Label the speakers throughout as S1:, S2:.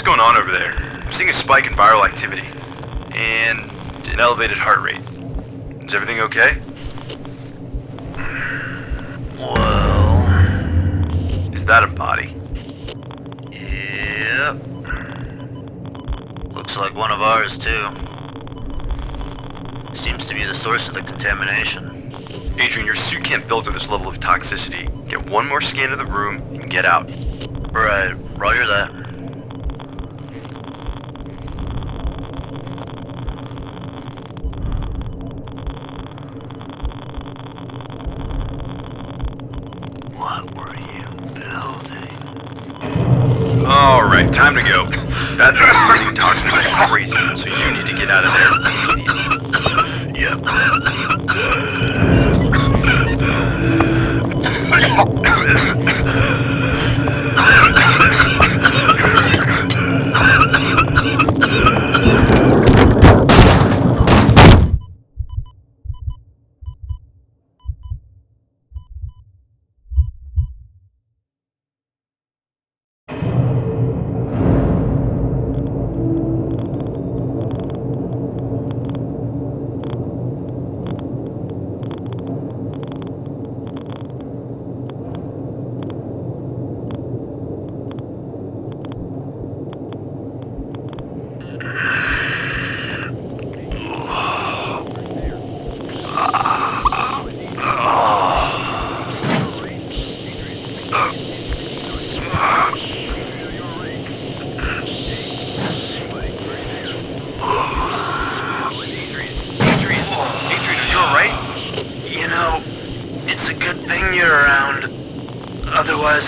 S1: going on over there? I'm seeing a spike in viral activity and an elevated heart rate. Is everything okay?
S2: Well...
S1: Is that a body?
S2: Yep. Looks like one of ours, too. Seems to be the source of the contamination.
S1: Adrian, your suit can't filter this level of toxicity. Get one more scan of the room and get out.
S2: Right. Roger that. What were you building?
S1: Alright, time to go. That thing's running toxins like crazy, so you need to get out of there immediately.
S2: Yep.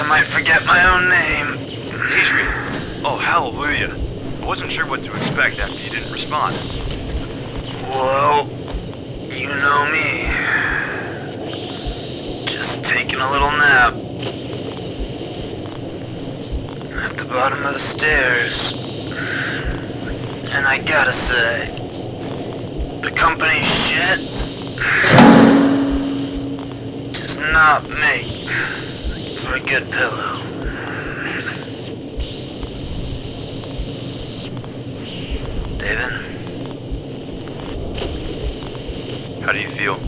S2: might forget my own name.
S1: Adrian! Oh, hallelujah! I wasn't sure what to expect after you didn't respond.
S2: Well, you know me. Just taking a little nap. At the bottom of the stairs. And I gotta say, the company's shit does not make for a good pillow. David?
S1: How do you feel?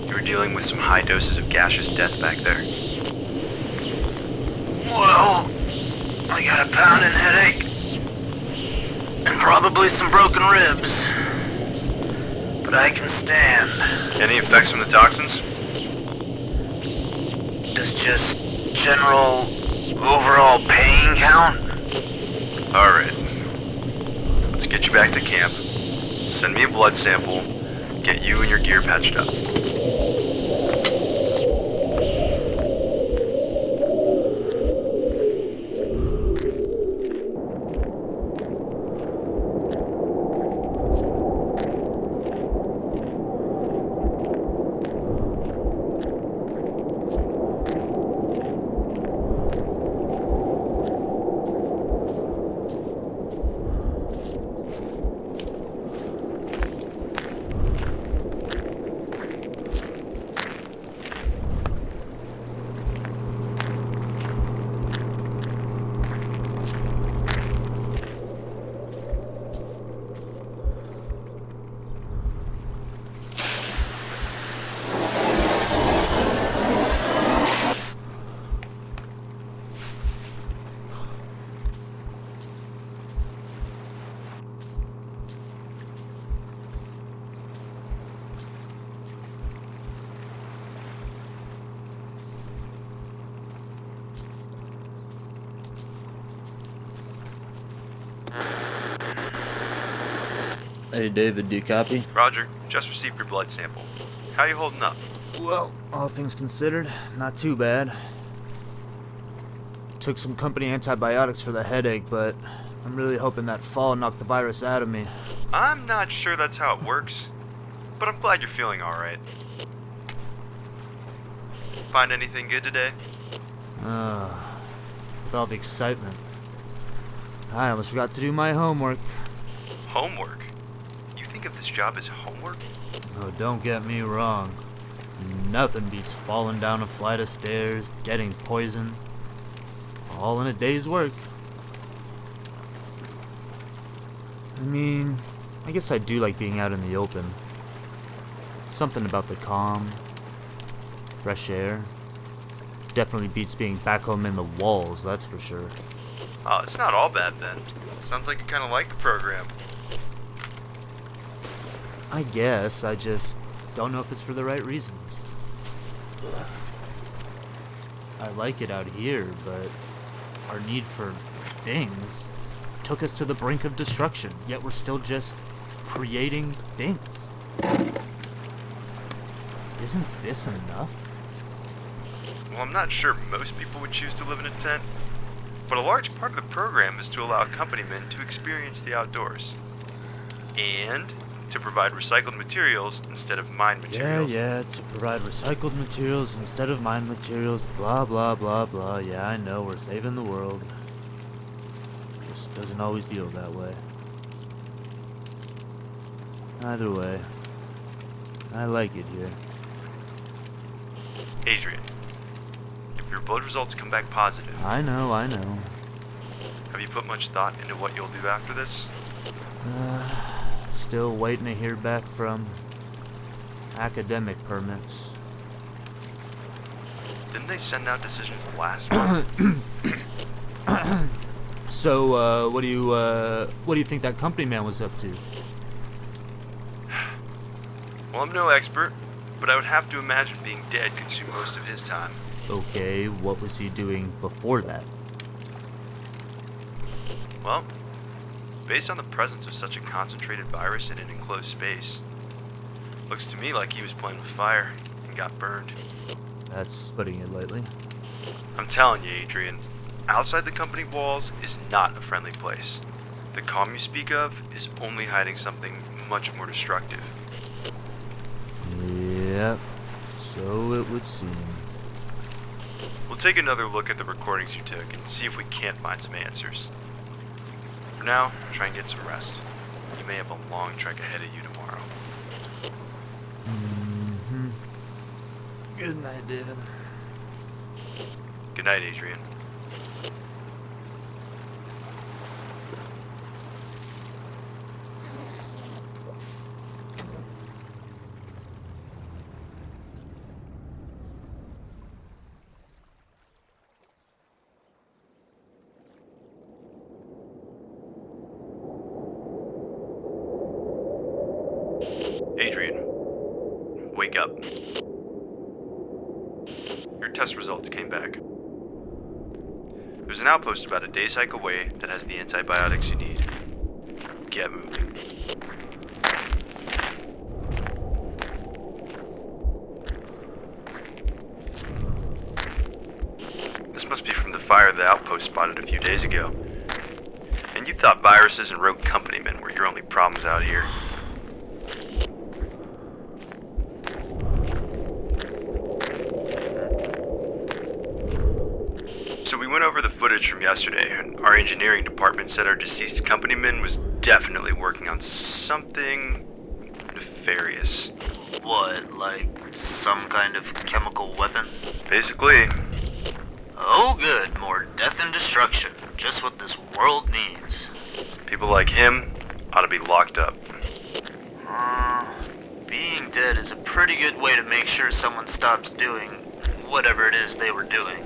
S1: You were dealing with some high doses of gaseous death back there.
S2: Well, I got a pounding headache. And probably some broken ribs. But I can stand.
S1: Any effects from the toxins?
S2: Does just general overall pain count?
S1: Alright. Let's get you back to camp. Send me a blood sample. Get you and your gear patched up.
S3: Hey David, do you copy?
S1: Roger, just received your blood sample. How you holding up?
S3: Well, all things considered, not too bad. Took some company antibiotics for the headache, but I'm really hoping that fall knocked the virus out of me.
S1: I'm not sure that's how it works, but I'm glad you're feeling alright. Find anything good today?
S3: With all the excitement. I almost forgot to do my homework.
S1: Homework? You think of this job as homework?
S3: Oh, don't get me wrong. Nothing beats falling down a flight of stairs, getting poisoned. All in a day's work. I mean, I guess I do like being out in the open. Something about the calm, fresh air. Definitely beats being back home in the walls, that's for sure.
S1: Oh, it's not all bad then. Sounds like you kind of like the program.
S3: I guess, I just don't know if it's for the right reasons. I like it out here, but our need for things took us to the brink of destruction, yet we're still just creating things. Isn't this enough?
S1: Well, I'm not sure most people would choose to live in a tent, but a large part of the program is to allow companymen to experience the outdoors. And to provide recycled materials instead of mined materials.
S3: Yeah, to provide recycled materials instead of mined materials, blah, blah, blah, blah. Yeah, I know, we're saving the world. Just doesn't always feel that way. Either way, I like it here.
S1: Adrian, if your blood results come back positive,
S3: I know.
S1: have you put much thought into what you'll do after this?
S3: Still waiting to hear back from academic permits.
S1: Didn't they send out decisions last month?
S3: So, what do you think that company man was up to?
S1: Well, I'm no expert, but I would have to imagine being dead consumed most of his time.
S3: Okay, what was he doing before that?
S1: Well, based on the presence of such a concentrated virus in an enclosed space, looks to me like he was playing with fire and got burned.
S3: That's putting it lightly.
S1: I'm telling you, Adrian, outside the company walls is not a friendly place. The calm you speak of is only hiding something much more destructive.
S3: Yep, so it would seem.
S1: We'll take another look at the recordings you took and see if we can't find some answers. For now, try and get some rest. You may have a long trek ahead of you tomorrow.
S3: Good night, David.
S1: Good night, Adrian. Adrian, wake up. Your test results came back. There's an outpost about a day cycle away that has the antibiotics you need. Get moving. This must be from the fire the outpost spotted a few days ago. And you thought viruses and rogue companymen were your only problems out here. So we went over the footage from yesterday, and our engineering department said our deceased companyman was definitely working on something nefarious.
S2: What, like some kind of chemical weapon?
S1: Basically,
S2: Oh good, more death and destruction. Just what this world needs.
S1: people like him ought to be locked up.
S2: Being dead is a pretty good way to make sure someone stops doing whatever it is they were doing.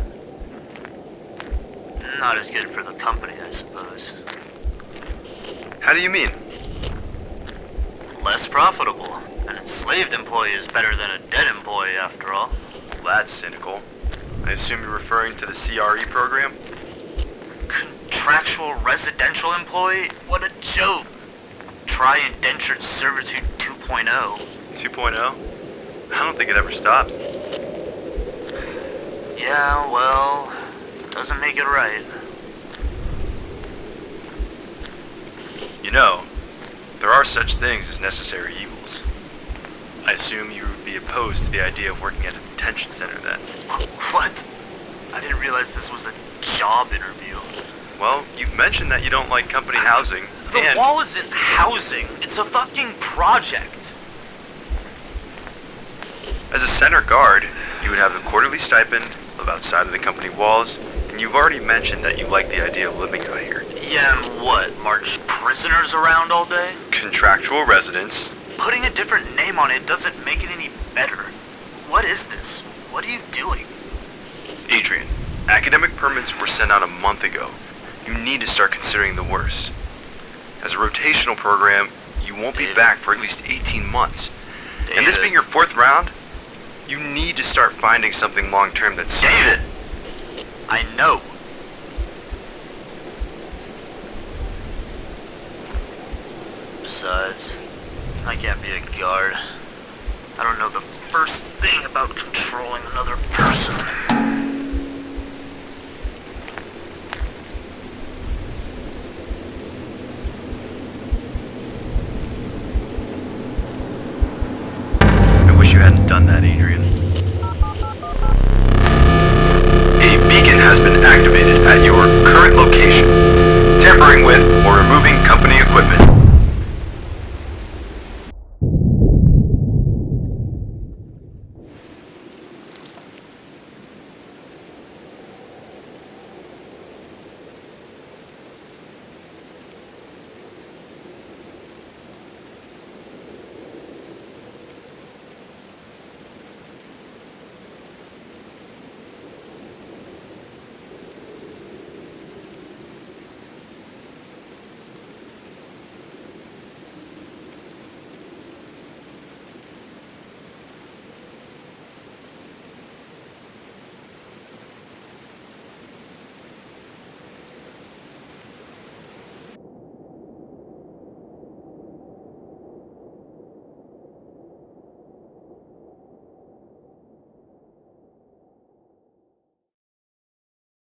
S2: Not as good for the company, I suppose.
S1: How do you mean?
S2: Less profitable. An enslaved employee is better than a dead employee, after all.
S1: That's cynical. I assume you're referring to the CRE program?
S2: Contractual residential employee? What a joke! Try indentured servitude 2.0.
S1: 2.0? I don't think it ever stopped.
S2: Yeah, well, doesn't make it right.
S1: You know, there are such things as necessary evils. I assume you would be opposed to the idea of working at a detention center then.
S2: What? I didn't realize this was a job interview.
S1: Well, you've mentioned that you don't like company housing,
S2: The
S1: and
S2: wall isn't housing, it's a fucking project.
S1: as a center guard, you would have a quarterly stipend, live outside of the company walls, and you've already mentioned that you like the idea of living out here.
S2: Yeah, and what? March prisoners around all day?
S1: Contractual residence.
S2: Putting a different name on it doesn't make it any better. What is this? What are you doing?
S1: Adrian, academic permits were sent out a month ago. You need to start considering the worst. As a rotational program, you won't be
S2: David.
S1: back for at least 18 months. And this
S2: David.
S1: being your 4th round, you need to start finding something long-term that's
S2: David! I know. Besides, I can't be a guard. I don't know the first thing about controlling another person.
S1: I wish you hadn't done that, Adrian.